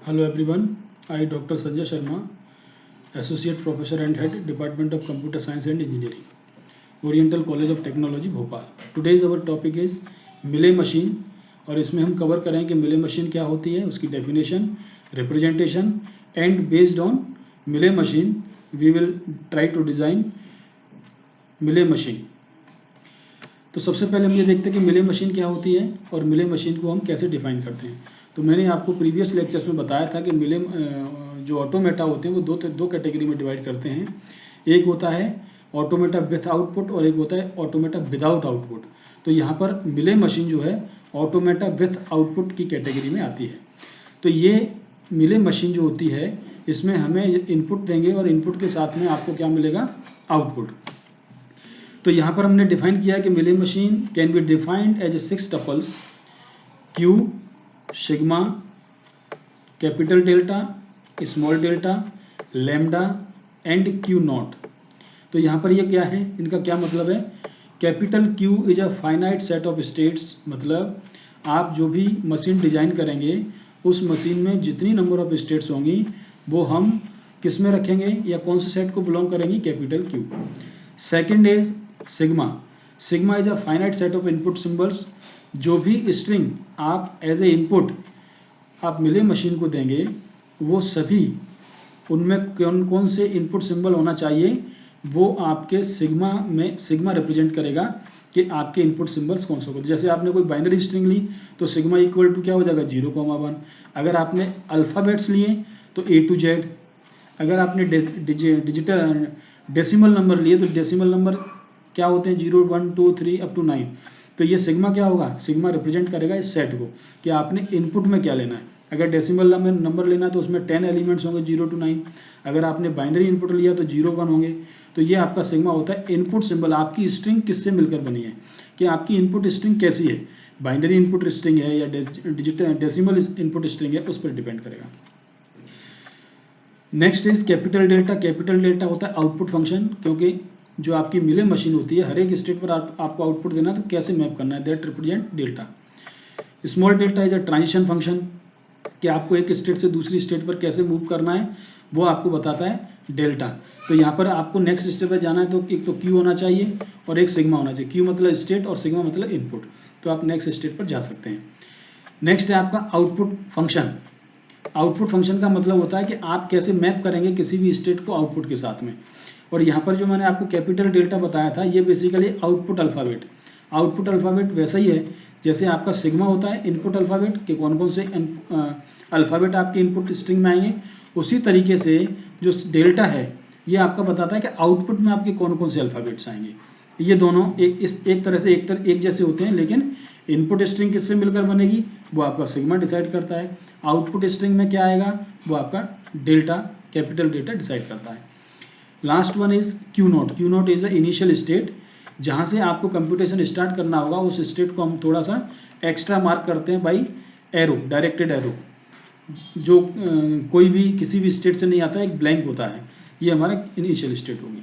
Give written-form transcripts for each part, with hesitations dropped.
Hello everyone, I Dr. Sanjay Sharma, Associate Professor and Head, Department of Computer Science and Engineering, Oriental College of Technology, Bhopal. Today's our topic is मिले machine और इसमें हम cover करें कि Mealy machine क्या होती है, उसकी definition, representation and based on Mealy machine we will try to design Mealy machine. तो सबसे पहले हम ये देखते हैं कि मिले मशीन क्या होती है और मिले मशीन को हम कैसे डिफाइन करते हैं. तो मैंने आपको प्रीवियस लेक्चर्स में बताया था कि मिले जो ऑटोमेटा होते हैं वो दो कैटेगरी में डिवाइड करते हैं. एक होता है ऑटोमेटा विथ आउटपुट और एक होता है ऑटोमेटा विदाउट आउटपुट. तो यहाँ पर मिले मशीन जो है ऑटोमेटा विथ आउटपुट की कैटेगरी में आती है. तो ये मिले मशीन जो होती है इसमें हमें इनपुट देंगे और इनपुट के साथ में आपको क्या मिलेगा, आउटपुट. तो यहाँ पर हमने डिफाइन किया है कि Mealy machine can be defined as a 6 tuples Q, sigma, capital delta, small delta, lambda and Q naught. तो यहाँ पर ये क्या है, इनका क्या मतलब है. Capital Q is a finite set of states, मतलब आप जो भी मशीन डिजाइन करेंगे उस मशीन में जितनी नंबर ऑफ स्टेट्स होंगी वो हम किस में रखेंगे या कौन से सेट को बिलोंग करेंगी, capital Q. Second is sigma. Sigma is a finite set of input symbols. जो भी स्ट्रिंग आप एज ए इनपुट आप मिले मशीन को देंगे वो सभी उनमें कौन कौन से इनपुट सिंबल होना चाहिए वो आपके सिग्मा रिप्रेजेंट करेगा कि आपके इनपुट सिंबल्स कौन से होंगे. जैसे आपने कोई बाइनरी स्ट्रिंग ली तो सिग्मा इक्वल टू क्या हो जाएगा, 0,1. अगर आपने अल्फ़ाबेट्स लिए तो A to Z. अगर आपने डिजिटल डेसिमल नंबर लिए तो डेसिमल नंबर क्या होते हैं, 0, 1, 2, 3 अप टू 9. तो ये सिग्मा क्या होगा, सिग्मा रिप्रेजेंट करेगा इस सेट को कि आपने इनपुट में क्या लेना है. अगर डेसिमल नंबर लेना है तो उसमें 10 एलिमेंट्स होंगे 0 to 9. अगर आपने बाइनरी इनपुट लिया तो 0, 1 होंगे. तो ये आपका सिग्मा होता है इनपुट सिंबल. आपकी स्ट्रिंग किससे मिलकर बनी है, कि आपकी इनपुट स्ट्रिंग कैसी है, बाइनरी इनपुट स्ट्रिंग है या डिजिटल डेसिमल इनपुट स्ट्रिंग है, उस पर डिपेंड करेगा. Next is capital delta. Capital delta होता है आउटपुट फंक्शन, क्योंकि जो आपकी मिले मशीन होती है हर एक स्टेट पर आपको आउटपुट देना है तो कैसे मैप करना है, that represent delta. Small delta is a transition function, कि आपको एक स्टेट से दूसरी स्टेट पर कैसे मूव करना है वो आपको बताता है डेल्टा. तो यहाँ पर आपको नेक्स्ट स्टेप पर जाना है तो एक तो क्यू होना चाहिए और एक सिग्मा होना चाहिए. क्यू मतलब स्टेट और सिग्मा मतलब इनपुट. तो आप नेक्स्ट स्टेट पर जा सकते हैं. नेक्स्ट है आपका आउटपुट फंक्शन. आउटपुट फंक्शन का मतलब होता है कि आप कैसे मैप करेंगे किसी भी स्टेट को आउटपुट के साथ में. और यहाँ पर जो मैंने आपको कैपिटल डेल्टा बताया था ये basically output alphabet. Output alphabet वैसा ही है जैसे आपका सिग्मा होता है इनपुट अल्फ़ाबेट के कौन कौन से अल्फ़ाबेट आपके इनपुट स्ट्रिंग में आएंगे. उसी तरीके से जो डेल्टा है ये आपका बताता है कि आउटपुट में आपके कौन कौन से अल्फ़ाबेट्स आएंगे. ये दोनों एक तरह से एक जैसे होते हैं, लेकिन इनपुट स्ट्रिंग किससे मिलकर बनेगी वो आपका सिग्मा डिसाइड करता है. आउटपुट स्ट्रिंग में क्या आएगा वो आपका डेल्टा, कैपिटल डेल्टा डिसाइड करता है. Last one is Q not. Q not is a initial state. जहाँ से आपको कंप्यूटेशन स्टार्ट करना होगा उस स्टेट को हम थोड़ा सा एक्स्ट्रा मार्क करते हैं बाई एरो, डायरेक्टेड एरो. जो कोई भी किसी भी स्टेट से नहीं आता है, एक ब्लैंक होता है. ये हमारा इनिशियल स्टेट होगी.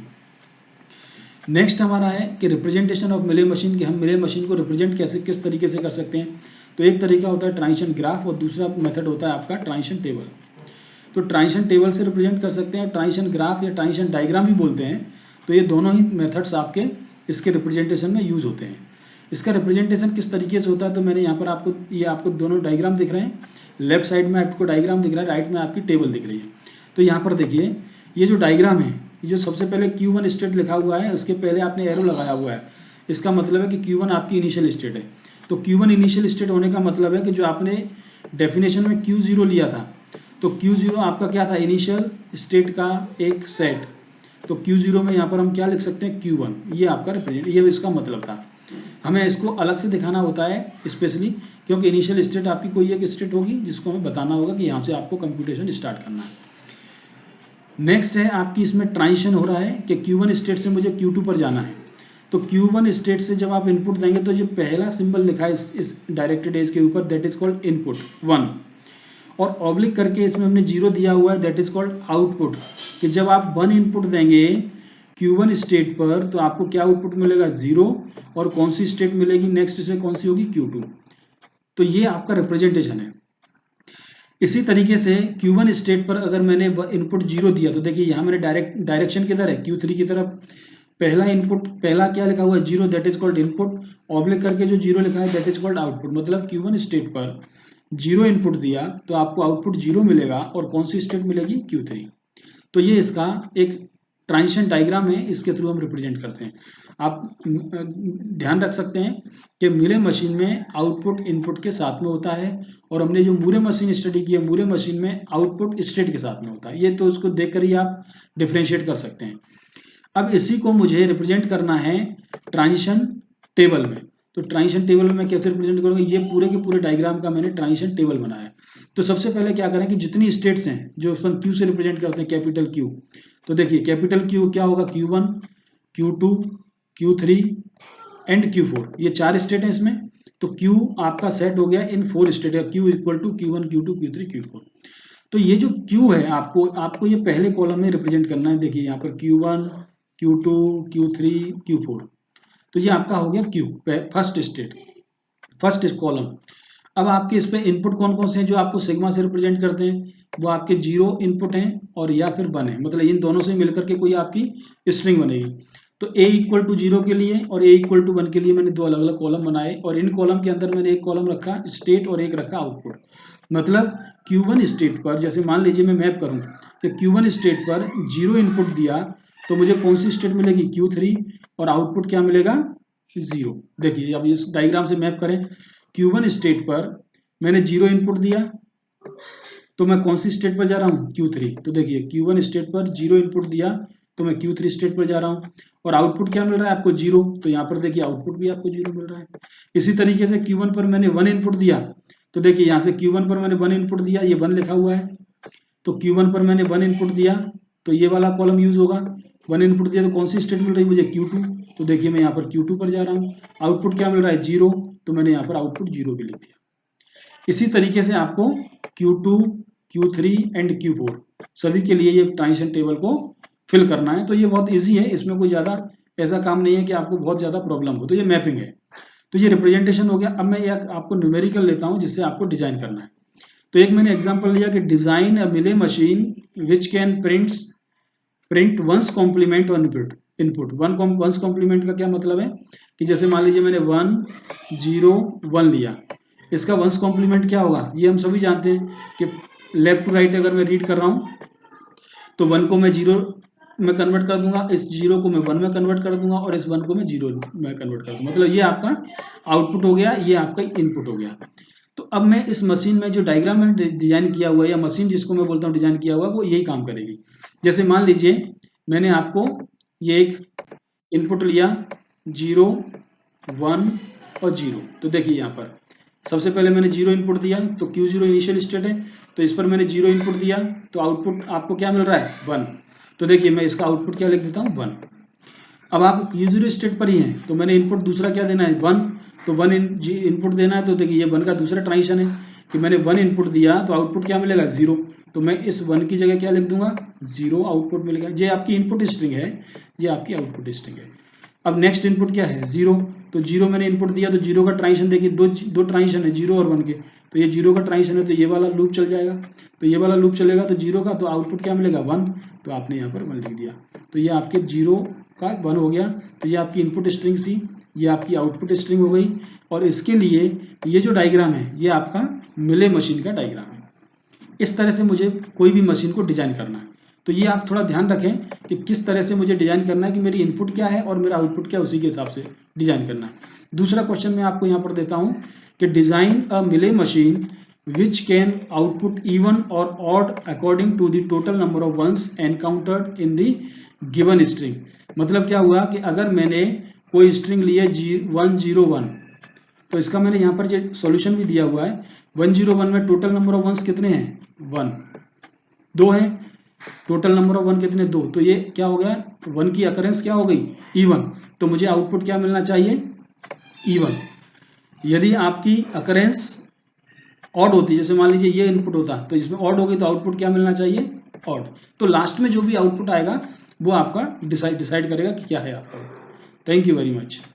नेक्स्ट हमारा है कि रिप्रेजेंटेशन ऑफ मिले मशीन, कि हम मिले मशीन को रिप्रेजेंट कैसे किस तरीके से कर सकते हैं. तो एक तरीका होता है ट्रांजिशन ग्राफ और दूसरा मेथड होता है आपका ट्रांजिशन टेबल. तो ट्रांजिशन टेबल से रिप्रेजेंट कर सकते हैं, ट्रांजिशन ग्राफ या ट्रांजिशन डायग्राम भी बोलते हैं. तो ये दोनों ही मेथड्स आपके इसके रिप्रेजेंटेशन में यूज़ होते हैं. इसका रिप्रेजेंटेशन किस तरीके से होता है तो मैंने यहाँ पर आपको दोनों डायग्राम दिख रहे हैं. लेफ्ट साइड में आपको डायग्राम दिख रहा है, राइट में आपकी टेबल दिख रही है. तो यहाँ पर देखिए ये जो डायग्राम है, ये जो सबसे पहले Q1 स्टेट लिखा हुआ है उसके पहले आपने एरो लगाया हुआ है. इसका मतलब है कि Q1 आपकी इनिशियल स्टेट है. तो Q1 इनिशियल स्टेट होने का मतलब है कि जो आपने डेफिनेशन में Q0 लिया था तो Q0 आपका क्या था, इनिशियल स्टेट का एक सेट. तो Q0 में यहाँ पर हम क्या लिख सकते हैं, Q1. ये आपका रिप्रेजेंट, ये इसका मतलब था. हमें इसको अलग से दिखाना होता है स्पेशली, क्योंकि इनिशियल स्टेट आपकी कोई एक स्टेट होगी जिसको हमें बताना होगा कि यहाँ से आपको कंप्यूटेशन स्टार्ट करना है. नेक्स्ट है आपकी इसमें ट्रांजिशन हो रहा है कि Q1 स्टेट से मुझे Q2 पर जाना है. तो Q1 स्टेट से जब आप इनपुट देंगे तो जो पहला सिंबल लिखा है इस डायरेक्टेड एज के ऊपर दैट इज कॉल्ड इनपुट 1, और ऑब्लिक करके इसमें हमने 0 दिया हुआ है दैट इज कॉल्ड आउटपुट. कि जब आप 1 इनपुट देंगे Q1 स्टेट पर तो आपको क्या आउटपुट मिलेगा, 0. और कौन सी स्टेट मिलेगी नेक्स्ट से, कौन सी होगी, Q2. तो ये आपका रिप्रेजेंटेशन है. इसी तरीके से Q1 स्टेट पर अगर मैंने इनपुट 0 दिया तो देखिए यहाँ मैंने डायरेक्शन किधर है, Q3 की तरफ। पहला इनपुट, पहला क्या लिखा हुआ है 0, that is called input. Oblique करके जो 0 लिखा है दैट इज कॉल्ड आउटपुट। मतलब Q1 स्टेट पर 0 इनपुट दिया तो आपको आउटपुट 0 मिलेगा, और कौन सी स्टेट मिलेगी, Q3। तो ये इसका एक ट्रांजिशन डायग्राम है, इसके थ्रू हम रिप्रेजेंट करते हैं। आप ध्यान रख सकते हैं कि मिले मशीन में आउटपुट इनपुट के साथ में होता है, और हमने जो मूरे मशीन स्टडी की है, मूरे मशीन में आउटपुट स्टेट के साथ में होता है। ये तो उसको देखकर ही आप डिफ्रेंशिएट कर सकते हैं। अब इसी को मुझे रिप्रेजेंट करना है ट्रांजिशन टेबल में। तो ट्रांजिशन टेबल में मैं कैसे रिप्रेजेंट करूँगा, ये पूरे के पूरे डायग्राम का मैंने ट्रांजिशन टेबल बनाया है। तो सबसे पहले क्या करें कि जितनी स्टेट्स हैं जो अपन Q से रिप्रेजेंट करते हैं, कैपिटल Q, तो देखिए कैपिटल Q क्या होगा, Q1, Q2, Q3 and Q4, ये 4 स्टेट हैं इसमें। तो Q आपका सेट हो गया इन 4 स्टेट है, Q equal to Q1, Q2, Q3, Q4। तो ये जो Q है आपको ये पहले कॉलम में रिप्रेजेंट करना है। देखिए यहाँ पर Q1, Q2, Q3, Q4, तो ये आपका हो गया Q, first state, first column. अब आपके इस पे इनपुट कौन कौन से हैं जो आपको सिग्मा से रिप्रेजेंट करते हैं, वो आपके 0 इनपुट हैं और या फिर 1 है, मतलब इन दोनों से मिलकर के कोई आपकी स्ट्रिंग बनेगी। तो a इक्वल टू 0 के लिए और a इक्वल टू 1 के लिए मैंने 2 अलग अलग कॉलम बनाए, और इन कॉलम के अंदर मैंने एक कॉलम रखा स्टेट और एक रखा आउटपुट। मतलब Q1 स्टेट पर, जैसे मान लीजिए मैं मैप करूं कि Q1 स्टेट पर 0 इनपुट दिया तो मुझे कौन सी स्टेट मिलेगी, Q3, और आउटपुट क्या मिलेगा, 0। देखिए अब इस डायग्राम से मैप करें, Q1 स्टेट पर मैंने 0 इनपुट दिया तो मैं कौन सी स्टेट पर जा रहा हूँ, Q3। तो देखिए Q1 स्टेट पर 0 इनपुट दिया तो मैं Q3 स्टेट पर जा रहा हूँ, और आउटपुट क्या मिल रहा है आपको, 0। तो यहाँ पर देखिए आउटपुट भी आपको 0 मिल रहा है। इसी तरीके से Q1 पर मैंने 1 इनपुट दिया, तो देखिए यहाँ से Q1 पर मैंने 1 इनपुट दिया, ये 1 लिखा हुआ है। तो Q1 पर मैंने 1 इनपुट दिया तो ये वाला कॉलम यूज होगा। 1 इनपुट दिया तो कौन सी स्टेट मिल रही है मुझे, Q2। तो देखिए मैं यहाँ पर Q2 पर जा रहा हूँ, आउटपुट क्या मिल रहा है, 0। तो मैंने यहाँ पर आउटपुट 0 भी लिख दिया। इसी तरीके से आपको Q2, Q3 एंड Q4 सभी के लिए ये ट्रांजिशन टेबल को फिल करना है। तो ये बहुत इजी है, इसमें कोई ज़्यादा ऐसा काम नहीं है कि आपको बहुत ज़्यादा प्रॉब्लम हो। तो ये मैपिंग है, तो ये रिप्रेजेंटेशन हो गया। अब मैं एक आपको न्यूमेरिकल लेता हूँ जिससे आपको डिजाइन करना है। तो एक मैंने एग्जांपल लिया कि design a Mealy machine which can print one's complement on input. One's complement का क्या मतलब है कि जैसे मान लीजिए मैंने 1, 0, 1 लिया, इसका वंस कॉम्प्लीमेंट क्या होगा, ये हम सभी जानते हैं कि लेफ्ट टू राइट अगर मैं रीड कर रहा हूँ तो 1 को मैं 0 में कन्वर्ट कर दूंगा, इस 0 को मैं 1 में कन्वर्ट कर दूंगा, और इस 1 को मैं 0 में कन्वर्ट कर दूंगा। मतलब ये आपका आउटपुट हो गया, ये आपका इनपुट हो गया। तो अब मैं इस मशीन में जो डायग्राम मैंने डिजाइन किया हुआ है, या मशीन जिसको मैं बोलता हूँ डिजाइन किया हुआ है, वो यही काम करेगी। जैसे मान लीजिए मैंने आपको ये एक इनपुट लिया 0, 1 और 0। तो देखिए यहाँ पर सबसे पहले मैंने 0 इनपुट दिया तो Q0 इनिशियल स्टेट है, तो इस पर मैंने 0 इनपुट दिया तो आउटपुट आपको क्या मिल रहा है, 1। तो देखिए मैं इसका आउटपुट क्या लिख देता हूँ, 1। अब आप Q0 स्टेट पर ही हैं तो मैंने इनपुट दूसरा क्या देना है, 1। तो 1 इनपुट देना है, तो देखिए ये 1 का दूसरा ट्रांजिशन है कि मैंने 1 इनपुट दिया तो आउटपुट क्या मिलेगा, 0। तो मैं इस 1 की जगह क्या लिख दूंगा, 0 आउटपुट मिलेगा। ये आपकी इनपुट स्ट्रिंग है, ये आपकी आउटपुट स्ट्रिंग है। अब नेक्स्ट इनपुट क्या है, 0। तो 0 मैंने इनपुट दिया तो 0 का ट्रांजिशन देखिए, दो ट्रांजिशन है 0 और 1 के, तो ये 0 का ट्रांजिशन है तो ये वाला लूप चल जाएगा। तो ये वाला लूप चलेगा तो 0 का, तो आउटपुट क्या मिलेगा, 1। तो आपने यहाँ पर 1 लिख दिया, तो ये आपके 0 का 1 हो गया। तो ये आपकी इनपुट स्ट्रिंग थी, ये आपकी आउटपुट स्ट्रिंग हो गई। और इसके लिए ये जो डायग्राम है ये आपका मिले मशीन का डायग्राम है। इस तरह से मुझे कोई भी मशीन को डिजाइन करना है। तो ये आप थोड़ा ध्यान रखें कि किस तरह से मुझे डिजाइन करना है, कि मेरी इनपुट क्या है और मेरा आउटपुट क्या है, उसी के हिसाब से डिजाइन करना है। दूसरा क्वेश्चन मैं आपको यहाँ पर देता हूँ कि design a Mealy machine which can output even or odd according to the total number of ones encountered in the given string. मतलब क्या हुआ कि अगर मैंने कोई स्ट्रिंग ली है 101, तो इसका मैंने यहाँ पर जो सॉल्यूशन भी दिया हुआ है, 101 में टोटल नंबर ऑफ वंस कितने हैं, 1, 2 हैं। टोटल नंबर ऑफ 1 कितने, 2। तो ये क्या हो गया, 1 की अकरेंस क्या हो गई, इवन। तो मुझे आउटपुट क्या मिलना चाहिए, इवन। यदि आपकी अकरेंस ऑड होती, जैसे मान लीजिए ये इनपुट होता तो इसमें ऑड हो गई, तो आउटपुट क्या मिलना चाहिए, ऑड। तो लास्ट में जो भी आउटपुट आएगा वो आपका डिसाइड करेगा कि क्या है आपका। Thank you very much.